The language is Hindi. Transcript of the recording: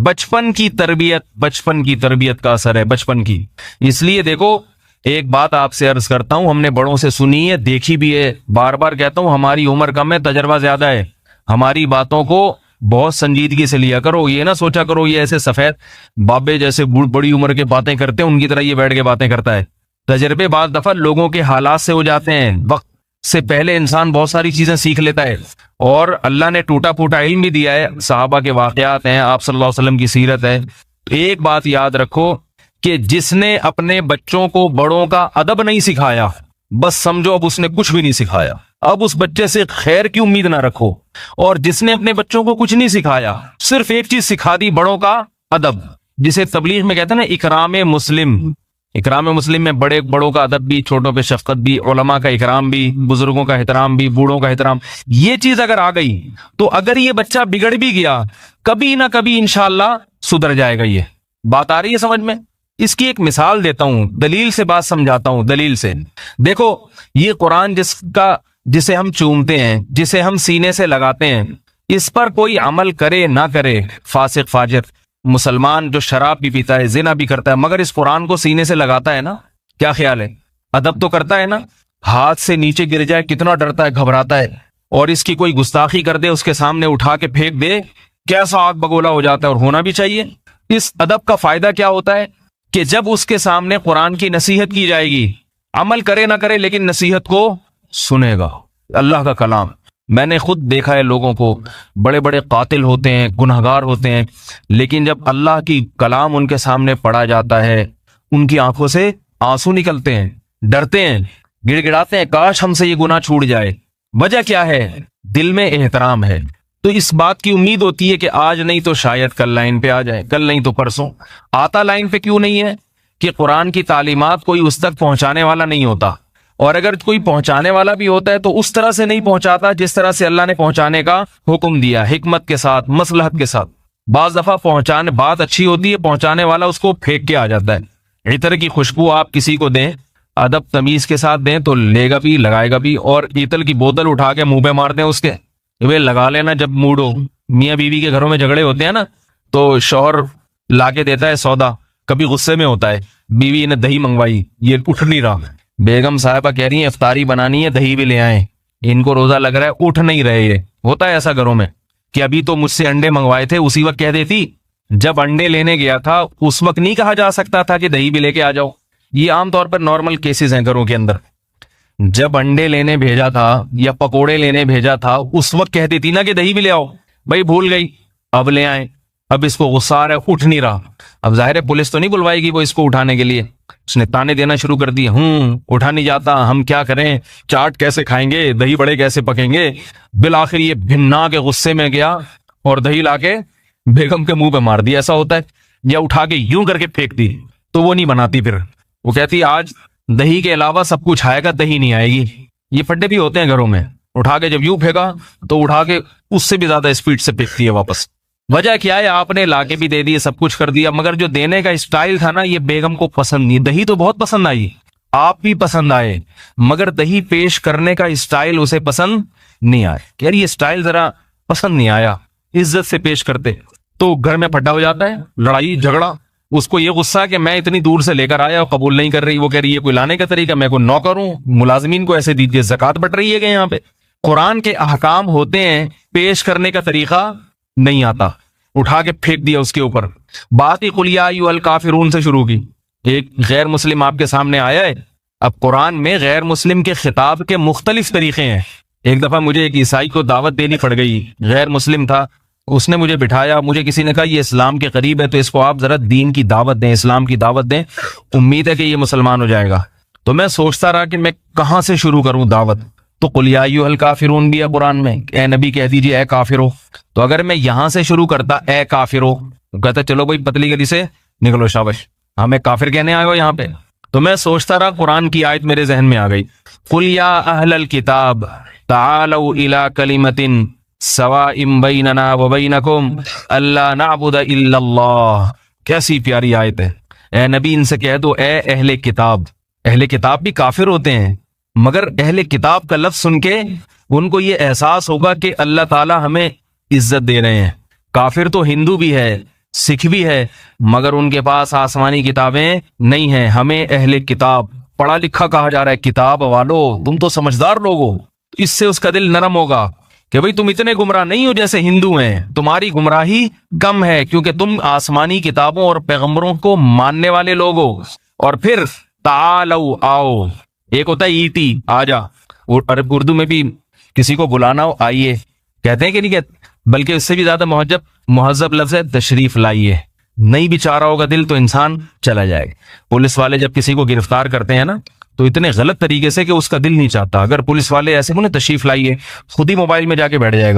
बचपन की तरबियत का असर है, बचपन की। इसलिए देखो, एक बात आपसे अर्ज करता हूं, हमने बड़ों से सुनी है, देखी भी है, बार बार कहता हूं, हमारी उम्र कम है, तजर्बा ज्यादा है। हमारी बातों को बहुत संजीदगी से लिया करो। ये ना सोचा करो ये ऐसे सफेद बाबे जैसे बड़ी उम्र के बातें करते हैं, उनकी तरह ये बैठ के बातें करता है। तजर्बे बाद दफा लोगों के हालात से हो जाते हैं। वक्त से पहले इंसान बहुत सारी चीजें सीख लेता है, और अल्लाह ने टूटा फूटा इल्म भी दिया है। सहाबा के वाकयात हैं, आप सल्लल्लाहु अलैहि वसल्लम की सीरत है। तो एक बात याद रखो कि जिसने अपने बच्चों को बड़ों का अदब नहीं सिखाया, बस समझो अब उसने कुछ भी नहीं सिखाया। अब उस बच्चे से खैर की उम्मीद ना रखो। और जिसने अपने बच्चों को कुछ नहीं सिखाया, सिर्फ एक चीज सिखा दी, बड़ों का अदब, जिसे तबलीग में कहते हैं ना इकराम मुस्लिम। इकराम मुस्लिम में बड़ों का अदब भी, छोटों पे शफकत भी, उलमा का इकराम भी, बुजुर्गों का एहतराम भी, बूढ़ों का एहतराम। ये चीज अगर आ गई तो अगर ये बच्चा बिगड़ भी गया, कभी ना कभी इंशाअल्लाह सुधर जाएगा। ये बात आ रही है समझ में? इसकी एक मिसाल देता हूं, दलील से बात समझाता हूं, दलील से। देखो, ये कुरान जिसे हम चूमते हैं, जिसे हम सीने से लगाते हैं, इस पर कोई अमल करे ना करे, फासिक फाजिर मुसलमान जो शराब भी पीता है, जिना भी करता है, मगर इस कुरान को सीने से लगाता है ना, क्या ख्याल है? अदब तो करता है ना? हाथ से नीचे गिर जाए कितना डरता है, घबराता है। और इसकी कोई गुस्ताखी कर दे, उसके सामने उठा के फेंक दे, कैसा आग बगोला हो जाता है। और होना भी चाहिए। इस अदब का फायदा क्या होता है कि जब उसके सामने कुरान की नसीहत की जाएगी, अमल करे ना करे लेकिन नसीहत को सुनेगा। अल्लाह का कलाम, मैंने खुद देखा है लोगों को, बड़े बड़े कातिल होते हैं, गुनहगार होते हैं, लेकिन जब अल्लाह की कलाम उनके सामने पढ़ा जाता है, उनकी आंखों से आंसू निकलते हैं, डरते हैं, गिड़गिड़ाते हैं, काश हमसे ये गुनाह छूट जाए। वजह क्या है? दिल में एहतराम है। तो इस बात की उम्मीद होती है कि आज नहीं तो शायद कल लाइन पे आ जाए, कल नहीं तो परसों। आता लाइन पे क्यों नहीं है? कि कुरान की तालीमात कोई उस तक पहुंचाने वाला नहीं होता, और अगर कोई पहुंचाने वाला भी होता है तो उस तरह से नहीं पहुंचाता जिस तरह से अल्लाह ने पहुंचाने का हुक्म दिया, हिकमत के साथ, मसलहत के साथ। बाज दफा पहुंचाने बात अच्छी होती है, पहुंचाने वाला उसको फेंक के आ जाता है। इतर की खुशबू आप किसी को दें, अदब तमीज के साथ दें तो लेगा भी, लगाएगा भी। और ईतल की बोतल उठा के मुंह पे मार दें उसके, वे लगा लेना जब मूड हो। मियाँ बीवी के घरों में झगड़े होते हैं ना, तो शौहर लाके देता है सौदा, कभी गुस्से में होता है, बीवी ने दही मंगवाई, ये उठ नहीं रहा, बेगम साहिबा कह रही है इफ्तारी बनानी है, दही भी ले आए, इनको रोजा लग रहा है, उठ नहीं रहे। ये होता है ऐसा घरों में कि अभी तो मुझसे अंडे मंगवाए थे, उसी वक्त कह देती जब अंडे लेने गया था उस वक्त नहीं कहा जा सकता था कि दही भी लेके आ जाओ। ये आमतौर पर नॉर्मल केसेस हैं घरों के अंदर। जब अंडे लेने भेजा था या पकोड़े लेने भेजा था, उस वक्त कह देती ना कि दही भी ले आओ, भाई भूल गई, अब ले आए। अब इसको गुस्सा आ रहा है, उठ नहीं रहा। अब जाहिर है पुलिस तो नहीं बुलवाएगी वो इसको उठाने के लिए, उसने ताने देना शुरू कर दिए, उठा नहीं जाता, हम क्या करें, चाट कैसे खाएंगे, दही बड़े कैसे पकेंगे। बिल आखिर ये भिन्ना के गुस्से में गया और दही लाके बेगम के मुंह पे मार दिया। ऐसा होता है। या उठा के यूं करके फेंक दी तो वो नहीं बनाती, फिर वो कहती आज दही के अलावा सब कुछ आएगा, दही नहीं आएगी। ये फड्डे भी होते हैं घरों में। उठा के जब यूं फेंका तो उठा के उससे भी ज्यादा स्पीड से फेंकती है वापस। वजह क्या है? आपने लाके भी दे दिए, सब कुछ कर दिया, मगर जो देने का स्टाइल था ना, ये बेगम को पसंद नहीं। दही तो बहुत पसंद आई, आप भी पसंद आए, मगर दही पेश करने का स्टाइल उसे पसंद नहीं आया। यार ये स्टाइल जरा पसंद नहीं आया, इज्जत से पेश करते। तो घर में फड्डा हो जाता है, लड़ाई झगड़ा। उसको ये गुस्सा कि मैं इतनी दूर से लेकर आया और कबूल नहीं कर रही। वो कह रही है कोई लाने का तरीका, मैं कोई नौकर हूं, मुलाजमीन को ऐसे दीजिए, ज़कात बट रही है कि यहाँ पे कुरान के अहकाम होते हैं, पेश करने का तरीका नहीं आता, उठा के फेंक दिया उसके ऊपर। बात ही कुल या अय्युहल काफिरून से शुरू की। एक गैर मुस्लिम आपके सामने आया है। अब कुरान में गैर मुस्लिम के खिताब के मुख्तलिफ तरीके हैं। एक दफा मुझे एक ईसाई को दावत देनी पड़ गई, गैर मुस्लिम था, उसने मुझे बिठाया, मुझे किसी ने कहा ये इस्लाम के करीब है तो इसको आप जरा दीन की दावत दें, इस्लाम की दावत दें, उम्मीद है कि ये मुसलमान हो जाएगा। तो मैं सोचता रहा कि मैं कहां से शुरू करूं दावत। तो कुल या अय्युहल काफिरून भी है कुरान में, ए नबी कह दीजिए ए काफिरो। तो अगर मैं यहां से शुरू करता ए काफिरो, तो कहता चलो भाई पतली गली से निकलो, शाबाश, हमें काफिर कहने आए हो यहाँ पे। तो मैं सोचता रहा, कुरान की आयत मेरे जहन में आ गई, कुल या अहलल किताब तालौ इला कलिमतिन सवाइम बैनना व बैनकुम अल्ला नअबुद इल्लल्लाह। कैसी प्यारी आयत है। ए नबी इनसे कह दो ए अहले किताब। अहले किताब भी काफिर होते हैं, मगर अहले किताब का लफ्ज सुन के उनको ये एहसास होगा कि अल्लाह ताला हमें इज्जत दे रहे हैं। काफिर तो हिंदू भी है, सिख भी है, मगर उनके पास आसमानी किताबें नहीं हैं। हमें अहले किताब, पढ़ा लिखा कहा जा रहा है, किताब वालों तुम तो समझदार लोग हो। इससे उसका दिल नरम होगा कि भाई तुम इतने गुमराह नहीं हो जैसे हिंदू हैं, तुम्हारी गुमराही कम है क्योंकि तुम आसमानी किताबों और पैगंबरों को मानने वाले लोग हो। और फिर तालो आओ, एक होता है ईटी, आजा, और अरब उर्दू में भी किसी को बुलाना हो आइए कहते हैं कि नहीं कहते, बल्कि उससे भी ज्यादा मुहज्जब लफ्ज है तशरीफ लाइए। नहीं भी चाह रहा होगा दिल तो इंसान चला जाएगा। पुलिस वाले जब किसी को गिरफ्तार करते हैं ना तो इतने गलत तरीके से कि उसका दिल नहीं चाहता। अगर पुलिस वाले ऐसे बोले तशरीफ लाइए, खुद ही मोबाइल में जाके बैठ जाएगा।